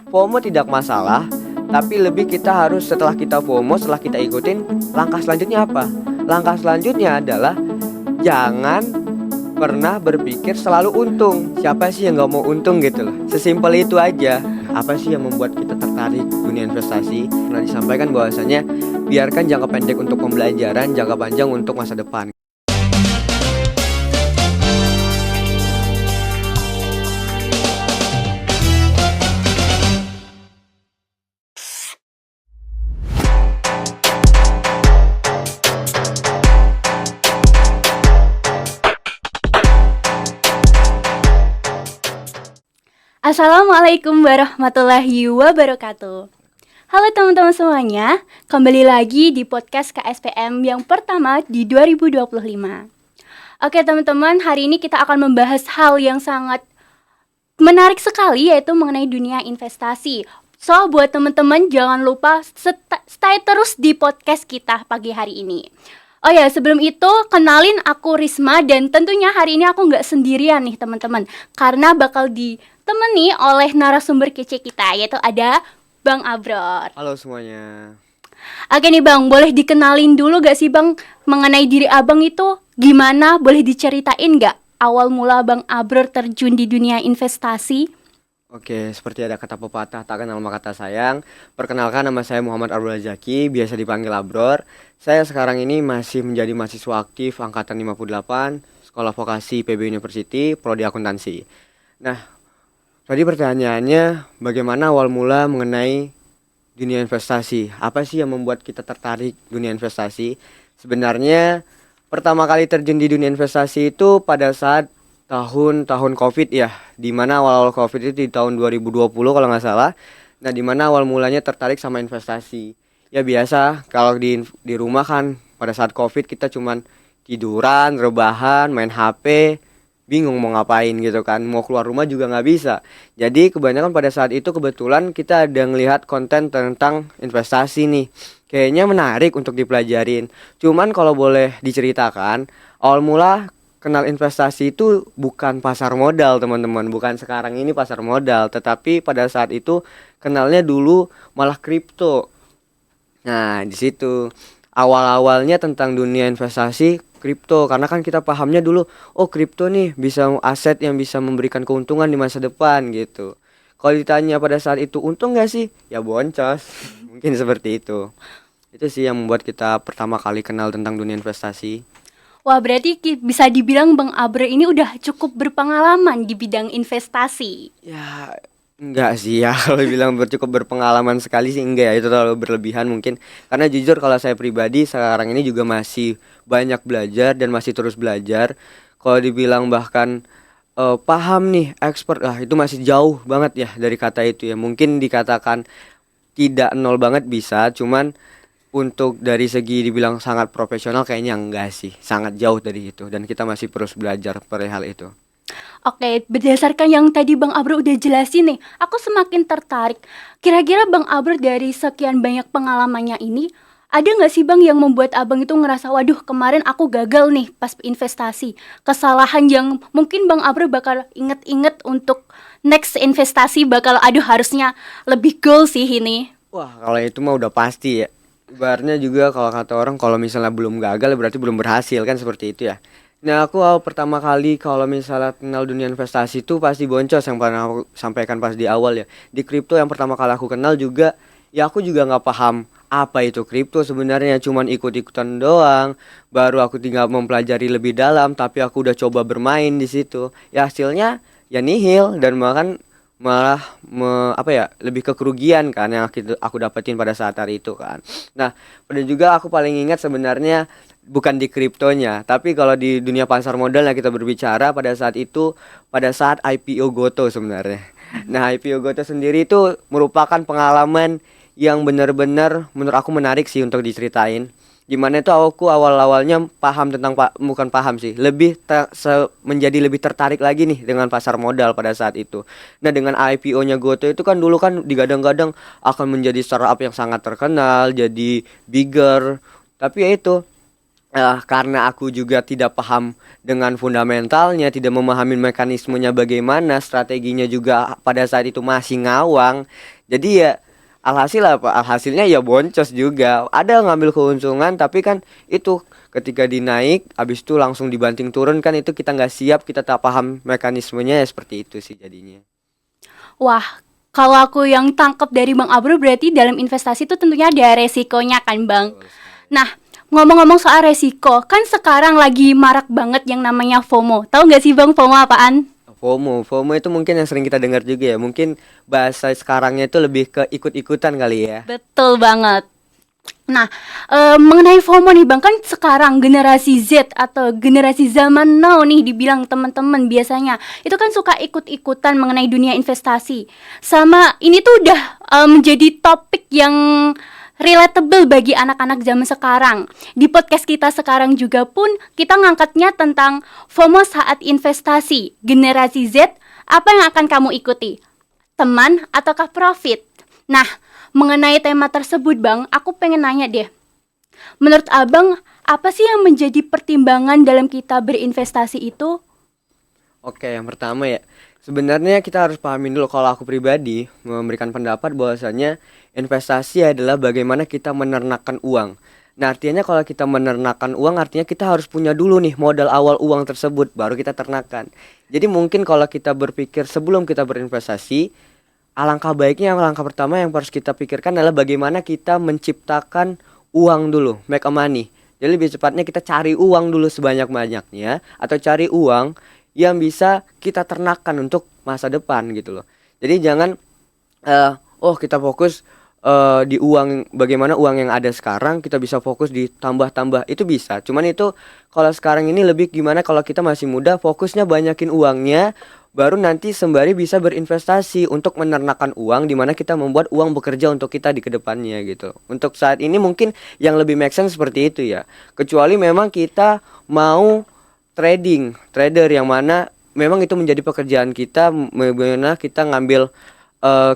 FOMO tidak masalah, tapi lebih kita harus setelah kita FOMO, setelah kita ikutin, langkah selanjutnya apa? Langkah selanjutnya adalah jangan pernah berpikir selalu untung. Siapa sih yang gak mau untung gitu loh. Sesimpel itu aja. Apa sih yang membuat kita tertarik dunia investasi? Pernah disampaikan bahwasanya biarkan jangka pendek untuk pembelajaran, jangka panjang untuk masa depan. Assalamualaikum warahmatullahi wabarakatuh. Halo teman-teman semuanya, kembali lagi di podcast KSPM yang pertama di 2025. Oke teman-teman, hari ini kita akan membahas hal yang sangat menarik sekali, yaitu mengenai dunia investasi. So, buat teman-teman jangan lupa stay terus di podcast kita pagi hari ini. Oh ya, sebelum itu kenalin aku Risma, dan tentunya hari ini aku nggak sendirian nih teman-teman, karena bakal ditemani oleh narasumber kece kita, yaitu ada Bang Abror. Halo semuanya. Oke nih Bang, boleh dikenalin dulu gak sih Bang mengenai diri Abang itu gimana? Boleh diceritain gak awal mula Bang Abror terjun di dunia investasi? Oke, seperti ada kata pepatah, tak kenal maka tak sayang. Perkenalkan, nama saya Muhammad Abror Zaki, biasa dipanggil Abror. Saya sekarang ini masih menjadi mahasiswa aktif angkatan 58, Sekolah Vokasi PB University, Prodi Akuntansi. Nah, tadi pertanyaannya bagaimana awal mula mengenai dunia investasi? Apa sih yang membuat kita tertarik dunia investasi? Sebenarnya pertama kali terjun di dunia investasi itu pada saat tahun Covid ya, dimana awal-awal Covid itu di tahun 2020 kalau nggak salah. Nah, dimana awal mulanya tertarik sama investasi. Ya biasa, kalau di rumah kan pada saat Covid kita cuman tiduran, rebahan, main HP, bingung mau ngapain gitu kan, mau keluar rumah juga nggak bisa. Jadi kebanyakan pada saat itu kebetulan kita ada ngelihat konten tentang investasi nih, kayaknya menarik untuk dipelajarin. Cuman kalau boleh diceritakan, awal mula kenal investasi itu bukan pasar modal teman-teman, bukan sekarang ini pasar modal, tetapi pada saat itu kenalnya dulu malah kripto. Nah, di situ awal-awalnya tentang dunia investasi kripto, karena kan kita pahamnya dulu, oh kripto nih bisa aset yang bisa memberikan keuntungan di masa depan gitu. Kalau ditanya pada saat itu untung gak sih? Ya boncos. Mungkin seperti itu. Itu sih yang membuat kita pertama kali kenal tentang dunia investasi. Wah, berarti bisa dibilang Bang Abror ini udah cukup berpengalaman di bidang investasi. Ya enggak sih ya, kalau bilang cukup berpengalaman sekali sih enggak ya, itu terlalu berlebihan mungkin. Karena jujur kalau saya pribadi sekarang ini juga masih banyak belajar dan masih terus belajar. Kalau dibilang bahkan paham nih, expert lah, itu masih jauh banget ya dari kata itu ya. Mungkin dikatakan tidak nol banget bisa, cuman untuk dari segi dibilang sangat profesional kayaknya enggak sih, sangat jauh dari itu, dan kita masih terus belajar perihal itu. Oke, berdasarkan yang tadi Bang Abror udah jelasin nih, aku semakin tertarik. Kira-kira Bang Abror dari sekian banyak pengalamannya ini, ada nggak sih Bang yang membuat Abang itu ngerasa, waduh kemarin aku gagal nih pas investasi. Kesalahan yang mungkin Bang Abror bakal inget-inget untuk next investasi, bakal aduh harusnya lebih goal sih ini. Wah, kalau itu mah udah pasti ya. Ibaratnya juga kalau kata orang, kalau misalnya belum gagal berarti belum berhasil kan, seperti itu ya. Nah, aku awal pertama kali kalau misalnya kenal dunia investasi itu pasti boncos, yang pernah aku sampaikan pas di awal ya. Di kripto yang pertama kali aku kenal juga, ya aku juga nggak paham apa itu kripto sebenarnya, cuman ikut-ikutan doang. Baru aku tinggal mempelajari lebih dalam, tapi aku udah coba bermain di situ. Ya hasilnya ya nihil, dan bahkan malah lebih ke kerugian kan yang aku dapetin pada saat hari itu kan. Nah, pada juga aku paling ingat sebenarnya bukan di kriptonya, tapi kalau di dunia pasar modal yang kita berbicara pada saat itu, pada saat IPO Goto sebenarnya. Nah, IPO Goto sendiri itu merupakan pengalaman yang benar-benar menurut aku menarik sih untuk diceritain. Dimana itu aku awal-awalnya paham tentang bukan paham sih, menjadi lebih tertarik lagi nih dengan pasar modal pada saat itu. Nah, dengan IPO-nya Goto itu kan dulu kan digadang-gadang akan menjadi startup yang sangat terkenal, jadi bigger. Tapi ya itu, karena aku juga tidak paham dengan fundamentalnya, tidak memahami mekanismenya bagaimana, strateginya juga pada saat itu masih ngawang. Jadi ya alhasil apa? Alhasilnya ya boncos juga. Ada ngambil keuntungan tapi kan itu ketika dinaik habis itu langsung dibanting turun kan itu kita nggak siap, kita tak paham mekanismenya ya seperti itu sih jadinya. Wah, kalau aku yang tangkap dari Bang Abro berarti dalam investasi itu tentunya ada resikonya kan Bang. Betul sekali. Nah, ngomong-ngomong soal resiko, kan sekarang lagi marak banget yang namanya FOMO. Tahu nggak sih Bang FOMO apaan? FOMO itu mungkin yang sering kita dengar juga ya. Mungkin bahasa sekarangnya itu lebih ke ikut-ikutan kali ya. Betul banget. Nah, mengenai FOMO nih Bang, kan sekarang generasi Z atau generasi zaman now nih dibilang teman-teman biasanya itu kan suka ikut-ikutan mengenai dunia investasi. Sama ini tuh udah menjadi topik yang relatable bagi anak-anak zaman sekarang. Di podcast kita sekarang juga pun kita ngangkatnya tentang FOMO saat investasi. Generasi Z, apa yang akan kamu ikuti? Teman ataukah profit? Nah, mengenai tema tersebut Bang, aku pengen nanya deh. Menurut Abang, apa sih yang menjadi pertimbangan dalam kita berinvestasi itu? Oke, yang pertama ya, sebenarnya kita harus pahamin dulu kalau aku pribadi memberikan pendapat bahwasanya investasi adalah bagaimana kita menernakkan uang. Nah, artinya kalau kita menernakkan uang artinya kita harus punya dulu nih modal awal uang tersebut baru kita ternakan. Jadi mungkin kalau kita berpikir sebelum kita berinvestasi, alangkah baiknya yang langkah pertama yang harus kita pikirkan adalah bagaimana kita menciptakan uang dulu, make a money. Jadi lebih cepatnya kita cari uang dulu sebanyak-banyaknya atau cari uang yang bisa kita ternakan untuk masa depan gitu loh. Jadi jangan kita fokus di uang, bagaimana uang yang ada sekarang kita bisa fokus di tambah-tambah itu bisa. Cuman itu kalau sekarang ini lebih gimana kalau kita masih muda fokusnya banyakin uangnya baru nanti sembari bisa berinvestasi untuk menernakan uang di mana kita membuat uang bekerja untuk kita di kedepannya gitu. Untuk saat ini mungkin yang lebih make sense seperti itu ya. Kecuali memang kita mau trader yang mana memang itu menjadi pekerjaan kita, bagaimana kita ngambil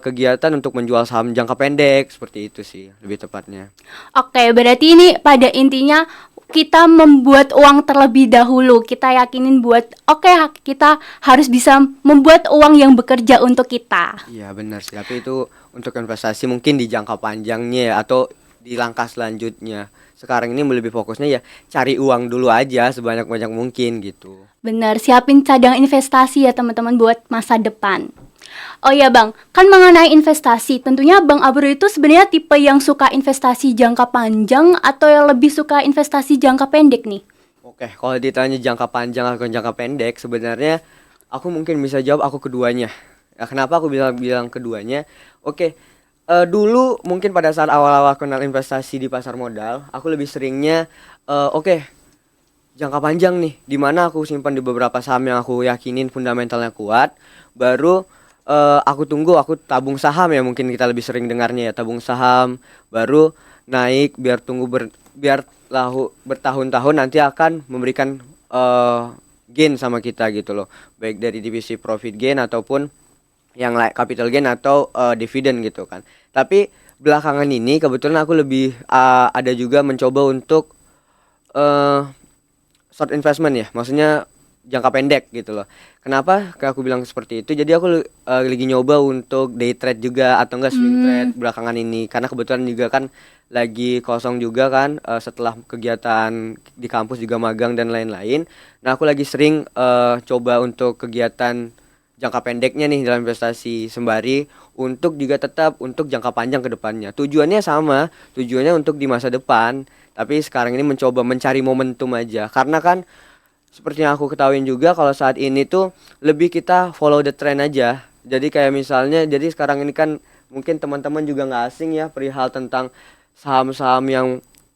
kegiatan untuk menjual saham jangka pendek seperti itu sih lebih tepatnya. Oke, berarti ini pada intinya kita membuat uang terlebih dahulu. Kita yakinin buat kita harus bisa membuat uang yang bekerja untuk kita. Iya benar sih, tapi itu untuk investasi mungkin di jangka panjangnya ya, atau di langkah selanjutnya. Sekarang ini lebih fokusnya ya cari uang dulu aja sebanyak-banyak mungkin gitu. Benar, siapin cadangan investasi ya teman-teman buat masa depan. Oh iya Bang, kan mengenai investasi, tentunya Bang Abro itu sebenarnya tipe yang suka investasi jangka panjang atau yang lebih suka investasi jangka pendek nih? Oke, kalau ditanya jangka panjang atau jangka pendek, sebenarnya aku mungkin bisa jawab aku keduanya. Ya, kenapa aku bilang keduanya? Oke, dulu mungkin pada saat awal-awal kenal investasi di pasar modal, aku lebih seringnya jangka panjang nih, dimana aku simpan di beberapa saham yang aku yakinin fundamentalnya kuat, baru aku tabung saham ya, mungkin kita lebih sering dengarnya ya, tabung saham baru naik biar bertahun-tahun nanti akan memberikan gain sama kita gitu loh, baik dari divisi profit gain ataupun yang capital gain atau dividen gitu kan. Tapi belakangan ini kebetulan aku lebih ada juga mencoba untuk short investment ya, maksudnya jangka pendek gitu loh. Kenapa aku bilang seperti itu? Jadi aku lagi nyoba untuk day trade juga atau enggak swing trade belakangan ini, karena kebetulan juga kan lagi kosong juga kan setelah kegiatan di kampus juga magang dan lain-lain. Nah aku lagi sering coba untuk kegiatan jangka pendeknya nih dalam investasi sembari untuk juga tetap untuk jangka panjang ke depannya. Tujuannya sama, tujuannya untuk di masa depan. Tapi sekarang ini mencoba mencari momentum aja, karena kan seperti yang aku ketahuin juga kalau saat ini tuh lebih kita follow the trend aja. Jadi kayak misalnya, jadi sekarang ini kan mungkin teman-teman juga nggak asing ya perihal tentang saham-saham yang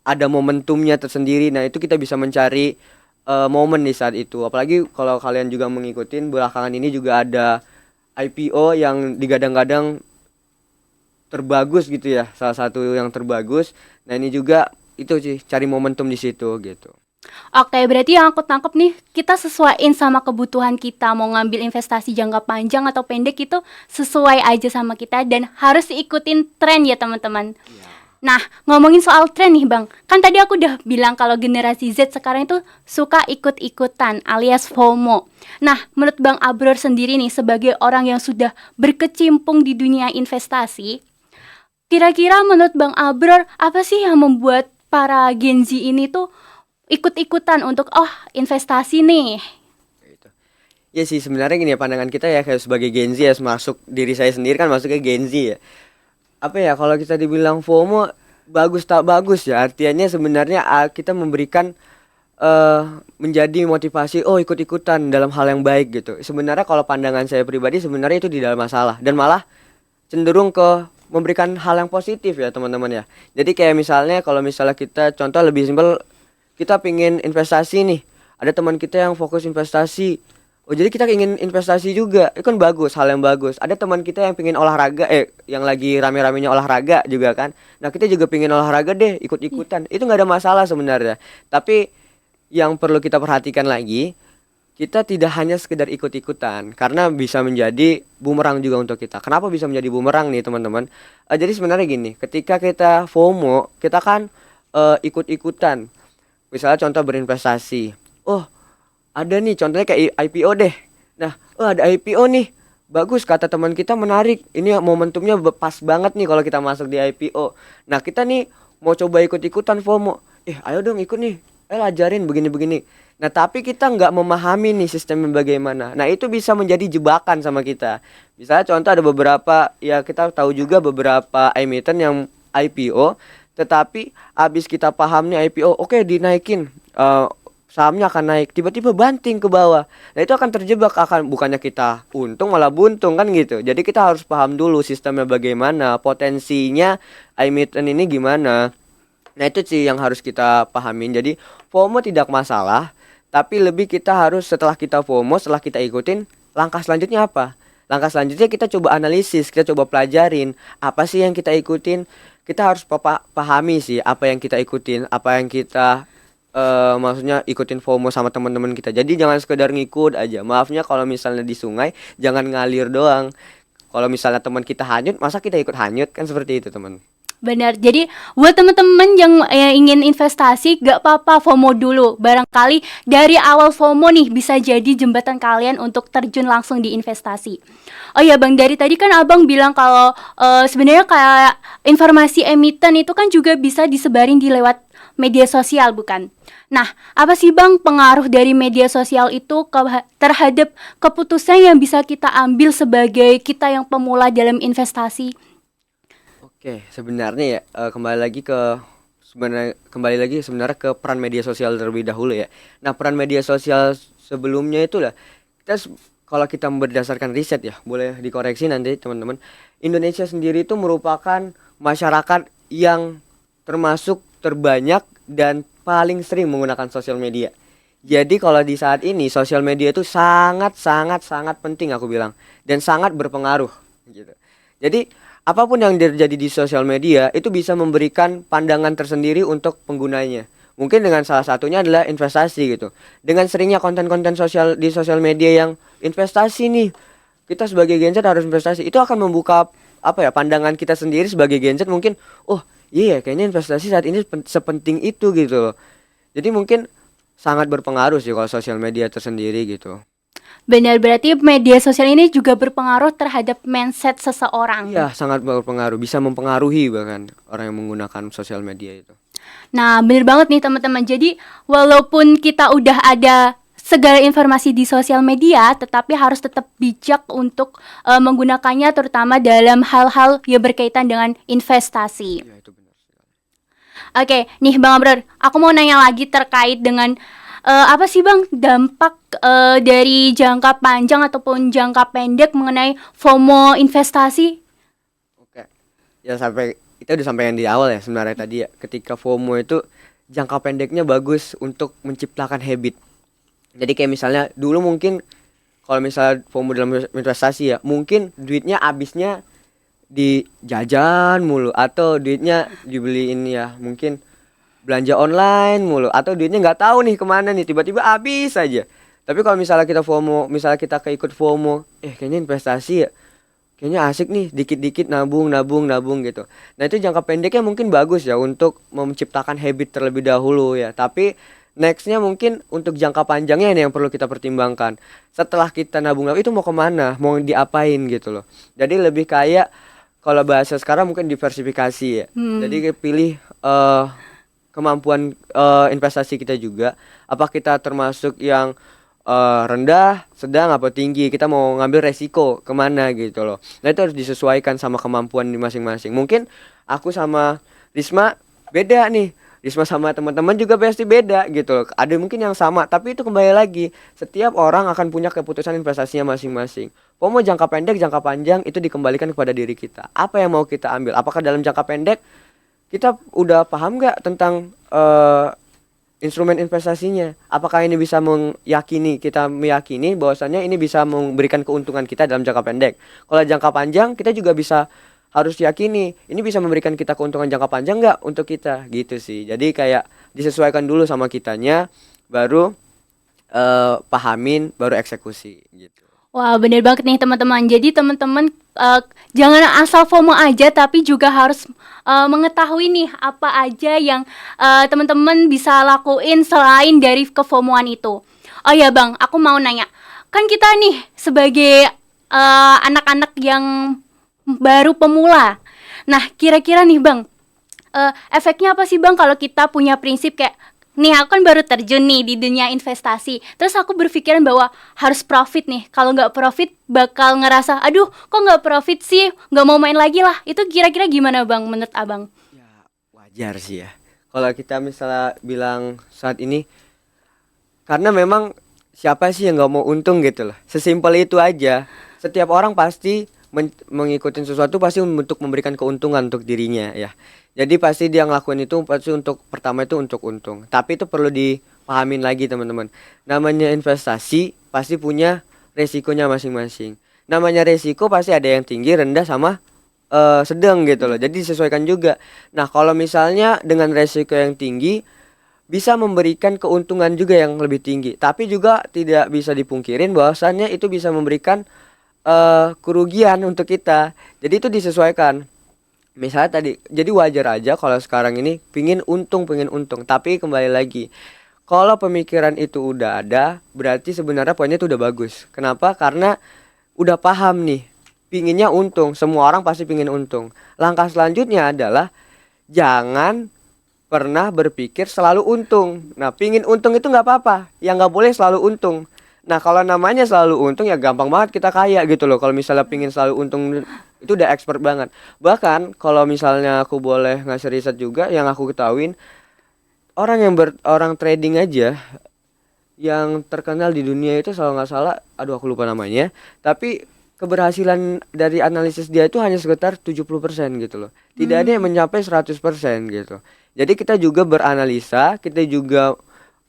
ada momentumnya tersendiri. Nah itu kita bisa mencari momen di saat itu. Apalagi kalau kalian juga mengikutin belakangan ini juga ada IPO yang digadang-gadang terbagus gitu ya, salah satu yang terbagus. Nah ini juga itu sih cari momentum di situ gitu. Oke, berarti yang aku tangkap nih, kita sesuaiin sama kebutuhan kita. Mau ngambil investasi jangka panjang atau pendek itu sesuai aja sama kita dan harus ikutin tren ya teman-teman. Iya. Nah, ngomongin soal tren nih Bang, kan tadi aku udah bilang kalau generasi Z sekarang itu suka ikut-ikutan alias FOMO. Nah, menurut Bang Abror sendiri nih sebagai orang yang sudah berkecimpung di dunia investasi, kira-kira menurut Bang Abror apa sih yang membuat para Gen Z ini tuh ikut-ikutan untuk investasi nih? Gitu. Ya sih sebenarnya gini ya, pandangan kita ya kayak sebagai Gen Z ya, masuk diri saya sendiri kan masuknya Gen Z ya. Apa ya, kalau kita dibilang FOMO bagus tak bagus ya, artinya sebenarnya kita memberikan menjadi motivasi, oh ikut-ikutan dalam hal yang baik gitu. Sebenarnya kalau pandangan saya pribadi sebenarnya itu tidak masalah, dan malah cenderung ke memberikan hal yang positif ya teman-teman ya. Jadi kayak misalnya kalau misalnya kita contoh lebih simpel, kita pingin investasi nih, ada teman kita yang fokus investasi, oh jadi kita ingin investasi juga, itu kan bagus, hal yang bagus. Ada teman kita yang pingin olahraga, yang lagi rame-ramenya olahraga juga kan, nah kita juga pingin olahraga deh, ikut-ikutan, itu nggak ada masalah sebenarnya. Tapi yang perlu kita perhatikan lagi, kita tidak hanya sekedar ikut-ikutan, karena bisa menjadi bumerang juga untuk kita. Kenapa bisa menjadi bumerang nih teman-teman? Jadi sebenarnya gini, ketika kita FOMO, kita kan ikut-ikutan. Misalnya contoh berinvestasi. Oh, ada nih contohnya kayak IPO deh. Nah, ada IPO nih. Bagus kata teman kita, menarik. Ini momentumnya pas banget nih kalau kita masuk di IPO. Nah, kita nih mau coba ikut-ikutan FOMO. Ayo dong ikut nih. Ajarin begini-begini. Nah, tapi kita nggak memahami nih sistemnya bagaimana. Nah, itu bisa menjadi jebakan sama kita. Misalnya contoh ada beberapa, ya kita tahu juga beberapa emiten yang IPO, tetapi abis kita paham nih IPO, oke dinaikin, sahamnya akan naik, tiba-tiba banting ke bawah. Nah, itu akan terjebak, akan bukannya kita untung malah buntung kan gitu. Jadi kita harus paham dulu sistemnya bagaimana, potensinya emiten ini gimana. Nah, itu sih yang harus kita pahamin. Jadi FOMO tidak masalah, tapi lebih kita harus setelah kita FOMO, setelah kita ikutin, langkah selanjutnya apa? Langkah selanjutnya kita coba analisis, kita coba pelajarin apa sih yang kita ikutin. Kita harus pahami sih apa yang kita ikutin, apa yang kita maksudnya ikutin FOMO sama teman-teman kita. Jadi jangan sekedar ngikut aja. Maafnya kalau misalnya di sungai jangan ngalir doang. Kalau misalnya teman kita hanyut, masa kita ikut hanyut, kan seperti itu teman. Benar, jadi buat teman-teman yang ingin investasi, gak apa-apa FOMO dulu. Barangkali dari awal FOMO nih bisa jadi jembatan kalian untuk terjun langsung di investasi. Oh ya Bang, dari tadi kan Abang bilang kalau sebenarnya kayak informasi emiten itu kan juga bisa disebarin di lewat media sosial, bukan? Nah, apa sih Bang pengaruh dari media sosial itu terhadap keputusan yang bisa kita ambil sebagai kita yang pemula dalam investasi? Oke, sebenarnya ya kembali lagi sebenarnya ke peran media sosial terlebih dahulu ya. Nah, peran media sosial sebelumnya itulah kalau kita berdasarkan riset ya, boleh dikoreksi nanti teman-teman. Indonesia sendiri itu merupakan masyarakat yang termasuk terbanyak dan paling sering menggunakan sosial media. Jadi kalau di saat ini sosial media itu sangat sangat sangat penting aku bilang, dan sangat berpengaruh gitu. Jadi apapun yang terjadi di sosial media itu bisa memberikan pandangan tersendiri untuk penggunanya. Mungkin dengan salah satunya adalah investasi gitu. Dengan seringnya konten-konten sosial di sosial media yang investasi nih, kita sebagai Gen Z harus investasi. Itu akan membuka pandangan kita sendiri sebagai Gen Z, mungkin oh iya kayaknya investasi saat ini sepenting itu gitu loh. Jadi mungkin sangat berpengaruh sih kalau sosial media tersendiri gitu. Benar, berarti media sosial ini juga berpengaruh terhadap mindset seseorang. Iya, sangat berpengaruh, bisa mempengaruhi bahkan orang yang menggunakan sosial media itu. Nah, benar banget nih teman-teman. Jadi, walaupun kita udah ada segala informasi di sosial media, tetapi harus tetap bijak untuk menggunakannya, terutama dalam hal-hal yang berkaitan dengan investasi. Iya, itu benar sekali. Oke, nih Bang Abror, aku mau nanya lagi terkait dengan apa sih Bang dampak dari jangka panjang ataupun jangka pendek mengenai FOMO investasi? Oke. Ya kita udah sampaikan di awal ya sebenarnya tadi ya. Ketika FOMO itu jangka pendeknya bagus untuk menciptakan habit. Jadi kayak misalnya dulu mungkin kalau misalnya FOMO dalam investasi ya, mungkin duitnya habisnya di jajan mulu, atau duitnya dibeliin ya mungkin belanja online mulu, atau duitnya nggak tahu nih kemana nih, tiba-tiba habis aja. Tapi kalau misalnya kita FOMO, misalnya kita keikut FOMO, kayaknya investasi ya kayaknya asik nih dikit-dikit nabung nabung nabung gitu. Nah itu jangka pendeknya mungkin bagus ya untuk menciptakan habit terlebih dahulu ya. Tapi nextnya mungkin untuk jangka panjangnya ini yang perlu kita pertimbangkan. Setelah kita nabung nabung itu mau kemana, mau diapain gitu loh. Jadi lebih kayak kalau bahasa sekarang mungkin diversifikasi ya. Jadi pilih kemampuan investasi kita juga. Apa kita termasuk yang rendah, sedang, apa tinggi? Kita mau ngambil resiko kemana gitu loh. Nah itu harus disesuaikan sama kemampuan di masing-masing. Mungkin aku sama Risma beda nih. Risma sama teman-teman juga pasti beda gitu loh. Ada mungkin yang sama, tapi itu kembali lagi setiap orang akan punya keputusan investasinya masing-masing. Mau jangka pendek, jangka panjang itu dikembalikan kepada diri kita. Apa yang mau kita ambil? Apakah dalam jangka pendek kita udah paham nggak tentang instrumen investasinya? Apakah ini bisa kita meyakini bahwasannya ini bisa memberikan keuntungan kita dalam jangka pendek? Kalau jangka panjang kita juga harus yakini ini bisa memberikan kita keuntungan jangka panjang nggak untuk kita gitu sih. Jadi kayak disesuaikan dulu sama kitanya, baru pahamin, baru eksekusi gitu. Wah, bener banget nih teman-teman. Jadi teman-teman jangan asal FOMO aja, tapi juga harus mengetahui nih apa aja yang teman-teman bisa lakuin selain dari kefomoan itu. Oh ya Bang, aku mau nanya. Kan kita nih sebagai anak-anak yang baru pemula. Nah, kira-kira nih Bang, efeknya apa sih Bang kalau kita punya prinsip kayak nih aku kan baru terjun nih di dunia investasi. Terus aku berpikiran bahwa harus profit nih. Kalau nggak profit bakal ngerasa, aduh kok nggak profit sih, nggak mau main lagi lah. Itu kira-kira gimana Bang menurut Abang? Ya wajar sih ya. Kalau kita misalnya bilang saat ini, karena memang siapa sih yang nggak mau untung gitu loh. Sesimpel itu aja. Setiap orang pasti mengikuti sesuatu pasti untuk memberikan keuntungan untuk dirinya ya. Jadi pasti dia ngelakuin itu pasti untuk pertama itu untuk untung. Tapi itu perlu dipahamin lagi teman-teman. Namanya investasi pasti punya resikonya masing-masing. Namanya resiko pasti ada yang tinggi, rendah sama sedang gitu loh. Jadi disesuaikan juga. Nah, kalau misalnya dengan resiko yang tinggi bisa memberikan keuntungan juga yang lebih tinggi. Tapi juga tidak bisa dipungkirin bahwasannya itu bisa memberikan kerugian untuk kita. Jadi itu disesuaikan. Misalnya tadi, jadi wajar aja kalau sekarang ini pengen untung. Tapi kembali lagi, kalau pemikiran itu udah ada, berarti sebenarnya poinnya itu udah bagus. Kenapa? Karena udah paham nih, pinginnya untung. Semua orang pasti pingin untung. Langkah selanjutnya adalah jangan pernah berpikir selalu untung. Nah, pingin untung itu nggak apa-apa. Yang nggak boleh selalu untung. Nah, kalau namanya selalu untung ya gampang banget kita kaya gitu loh. Kalau misalnya pingin selalu untung itu udah expert banget. Bahkan kalau misalnya aku boleh ngasih riset juga yang aku ketahuin, orang trading aja yang terkenal di dunia itu kalau nggak salah, aduh aku lupa namanya, tapi keberhasilan dari analisis dia itu hanya sekitar 70% gitu loh. Tidak ada yang mencapai 100% gitu. Jadi kita juga beranalisa, kita juga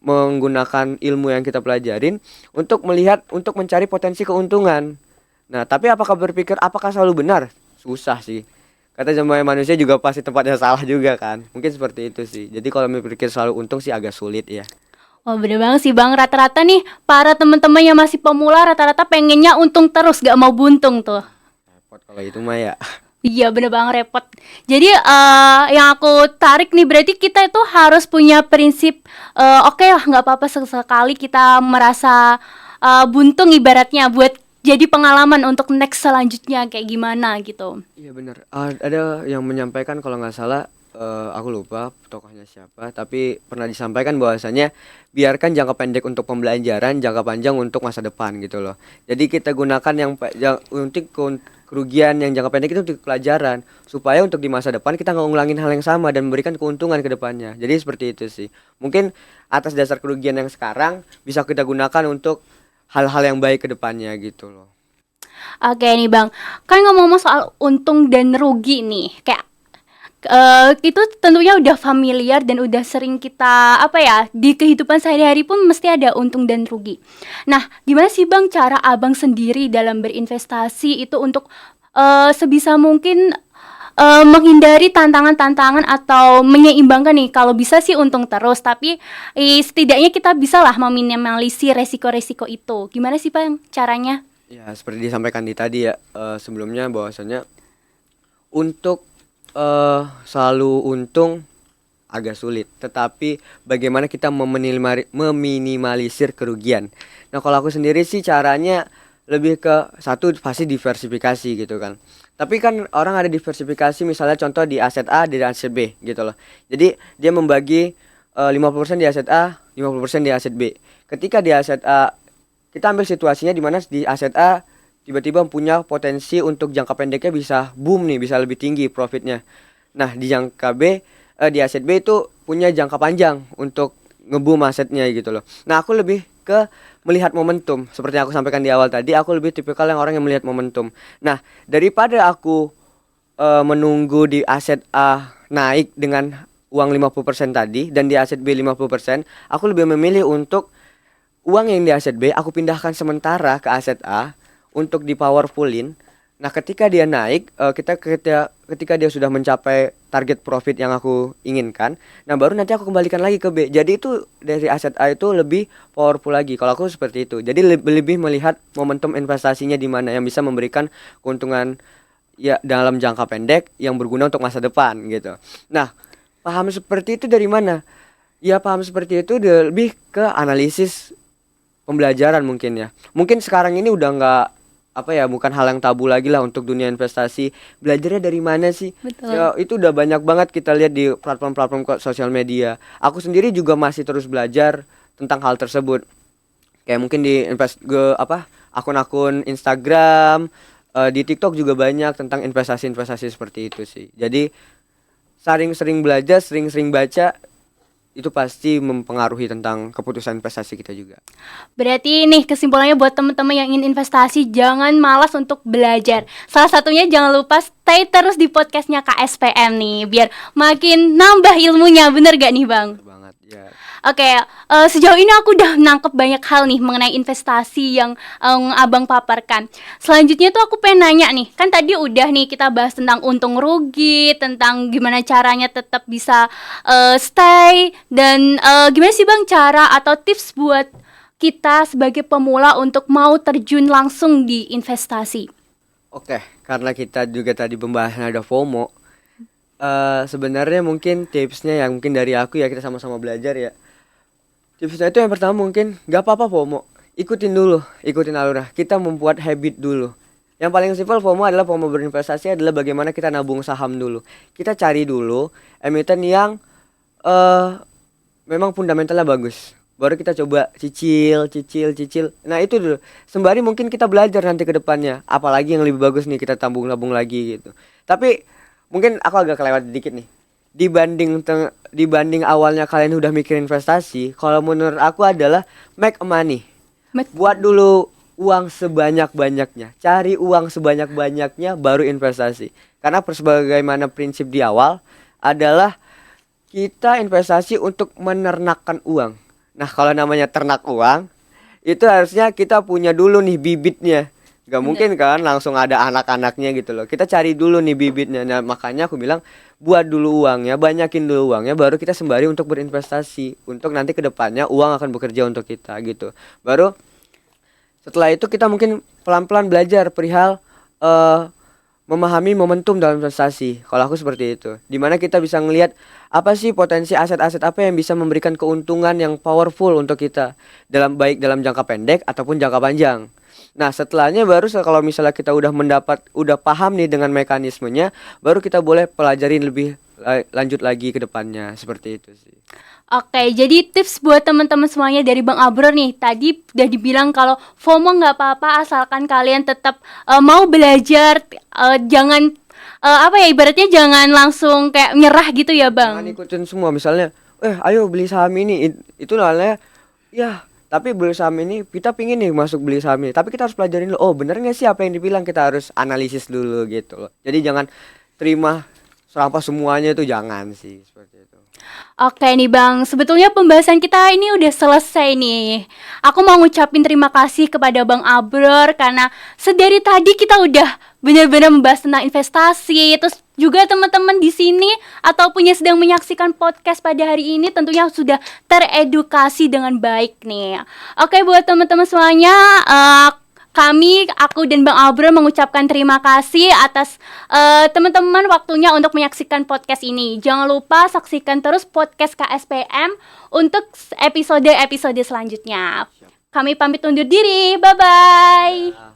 menggunakan ilmu yang kita pelajarin untuk melihat, untuk mencari potensi keuntungan. Nah, tapi apakah selalu benar? Susah sih. Kata namanya manusia juga pasti tempatnya salah juga kan. Mungkin seperti itu sih. Jadi kalau berpikir selalu untung sih agak sulit ya. Oh bener banget sih Bang, rata-rata nih para teman-teman yang masih pemula rata-rata pengennya untung terus, gak mau buntung tuh. Repot kalau itu mah ya. Iya bener banget repot. Jadi yang aku tarik nih berarti kita itu harus punya prinsip oke lah nggak apa-apa sesekali kita merasa buntung ibaratnya buat jadi pengalaman untuk next selanjutnya kayak gimana gitu. Iya benar. Ada yang menyampaikan kalau nggak salah, aku lupa tokohnya siapa, tapi pernah disampaikan bahwasanya biarkan jangka pendek untuk pembelajaran, jangka panjang untuk masa depan gitu loh. Jadi kita gunakan untuk kerugian yang jangka pendek itu untuk pelajaran, supaya untuk di masa depan kita nggak ngulangin hal yang sama dan memberikan keuntungan ke depannya. Jadi seperti itu sih. Mungkin atas dasar kerugian yang sekarang bisa kita gunakan untuk hal-hal yang baik ke depannya gitu loh. Oke nih Bang, kan ngomong-ngomong soal untung dan rugi nih, kayak itu tentunya udah familiar dan udah sering kita di kehidupan sehari-hari pun mesti ada untung dan rugi. Nah, gimana sih Bang cara Abang sendiri dalam berinvestasi itu untuk sebisa mungkin menghindari tantangan-tantangan atau menyeimbangkan nih, kalau bisa sih untung terus, tapi setidaknya kita bisa lah meminimalisir resiko-resiko itu. Gimana sih Bang caranya? Ya, seperti disampaikan di tadi ya, sebelumnya bahwasanya untuk selalu untung agak sulit, tetapi bagaimana kita meminimalisir kerugian. Nah, kalau aku sendiri sih caranya lebih ke satu pasti diversifikasi gitu kan. Tapi kan orang ada diversifikasi misalnya contoh di aset A di aset B gitu loh. Jadi dia membagi 50% di aset A, 50% di aset B. Ketika di aset A kita ambil situasinya di mana di aset A tiba-tiba punya potensi untuk jangka pendeknya bisa boom nih, bisa lebih tinggi profitnya. Nah, di jangka B di aset B itu punya jangka panjang untuk ngeboom asetnya gitu loh. Nah, aku lebih ke melihat momentum. Seperti yang aku sampaikan di awal tadi, aku lebih tipikal yang orang yang melihat momentum. Nah, daripada aku menunggu di aset A naik dengan uang 50% tadi dan di aset B 50%, aku lebih memilih untuk uang yang di aset B aku pindahkan sementara ke aset A untuk di powerfulin. Nah, ketika dia naik, ketika dia sudah mencapai target profit yang aku inginkan, nah baru nanti aku kembalikan lagi ke B. Jadi itu dari aset A itu lebih powerful lagi. Kalau aku seperti itu. Jadi lebih melihat momentum investasinya di mana yang bisa memberikan keuntungan ya dalam jangka pendek yang berguna untuk masa depan gitu. Nah, paham seperti itu dari mana? Ya, paham seperti itu lebih ke analisis pembelajaran mungkin ya. Mungkin sekarang ini udah nggak apa ya, bukan hal yang tabu lagi lah untuk dunia investasi. Belajarnya dari mana sih? Betul. Ya itu udah banyak banget kita lihat di platform-platform sosial media. Aku sendiri juga masih terus belajar tentang hal tersebut. Kayak mungkin di akun-akun Instagram, di TikTok juga banyak tentang investasi-investasi seperti itu sih. Jadi sering-sering belajar, sering-sering baca itu pasti mempengaruhi tentang keputusan investasi kita juga. Berarti nih kesimpulannya buat teman-teman yang ingin investasi, jangan malas untuk belajar. Salah satunya jangan lupa stay terus di podcastnya KSPM nih, biar makin nambah ilmunya, bener gak nih Bang? Bener banget ya. Oke, sejauh ini aku udah nangkep banyak hal nih mengenai investasi yang Abang paparkan. Selanjutnya tuh aku pengen nanya nih, kan tadi udah nih kita bahas tentang untung rugi, tentang gimana caranya tetap bisa stay, dan gimana sih Bang cara atau tips buat kita sebagai pemula untuk mau terjun langsung di investasi? Oke, karena kita juga tadi pembahasan ada FOMO, sebenarnya mungkin tipsnya yang mungkin dari aku ya, kita sama-sama belajar ya. Tipsnya itu yang pertama mungkin gak apa-apa FOMO, ikutin dulu, ikutin alurnya. Kita membuat habit dulu. Yang paling simpel FOMO adalah FOMO berinvestasi adalah bagaimana kita nabung saham dulu. Kita cari dulu emiten yang memang fundamentalnya bagus. Baru kita coba cicil. Nah itu dulu. Sembari mungkin kita belajar nanti ke depannya. Apalagi yang lebih bagus nih kita tabung-tabung lagi gitu. Tapi mungkin aku agak kelewat dikit nih. Dibanding awalnya kalian udah mikir investasi, kalau menurut aku adalah make money. Buat dulu uang sebanyak-banyaknya. Cari uang sebanyak-banyaknya baru investasi. Karena sebagaimana prinsip di awal adalah kita investasi untuk menernakkan uang. Nah, kalau namanya ternak uang, itu harusnya kita punya dulu nih bibitnya. Gak mungkin kan langsung ada anak-anaknya gitu loh. Kita cari dulu nih bibitnya. Nah, makanya aku bilang buat dulu uangnya, banyakin dulu uangnya, baru kita sembari untuk berinvestasi. Untuk nanti ke depannya uang akan bekerja untuk kita gitu. Baru setelah itu kita mungkin pelan-pelan belajar perihal memahami momentum dalam investasi. Kalau aku seperti itu. Dimana kita bisa ngelihat apa sih potensi aset-aset apa yang bisa memberikan keuntungan yang powerful untuk kita baik dalam jangka pendek ataupun jangka panjang. Nah, setelahnya baru kalau misalnya kita udah paham nih dengan mekanismenya, baru kita boleh pelajarin lebih lanjut lagi ke depannya, seperti itu sih. Oke, jadi tips buat teman-teman semuanya dari Bang Abror nih. Tadi udah dibilang kalau FOMO nggak apa-apa asalkan kalian tetap mau belajar, jangan ibaratnya jangan langsung kayak nyerah gitu ya Bang. Jangan ikutin semua, misalnya, ayo beli saham ini, itu namanya, ya. Tapi beli saham ini, kita pingin nih masuk beli saham ini, tapi kita harus pelajarin dulu. Oh, bener nggak sih apa yang dibilang? Kita harus analisis dulu gitu loh. Jadi jangan terima serampas semuanya, itu jangan sih, seperti itu. Oke nih Bang, sebetulnya pembahasan kita ini udah selesai nih. Aku mau ngucapin terima kasih kepada Bang Abror karena sedari tadi kita udah benar-benar membahas tentang investasi. Terus juga teman-teman di sini ataupun yang sedang menyaksikan podcast pada hari ini tentunya sudah teredukasi dengan baik nih. Oke, buat teman-teman semuanya, Aku dan Bang Abror mengucapkan terima kasih atas teman-teman waktunya untuk menyaksikan podcast ini. Jangan lupa saksikan terus podcast KSPM untuk episode-episode selanjutnya. Kami pamit undur diri. Bye-bye.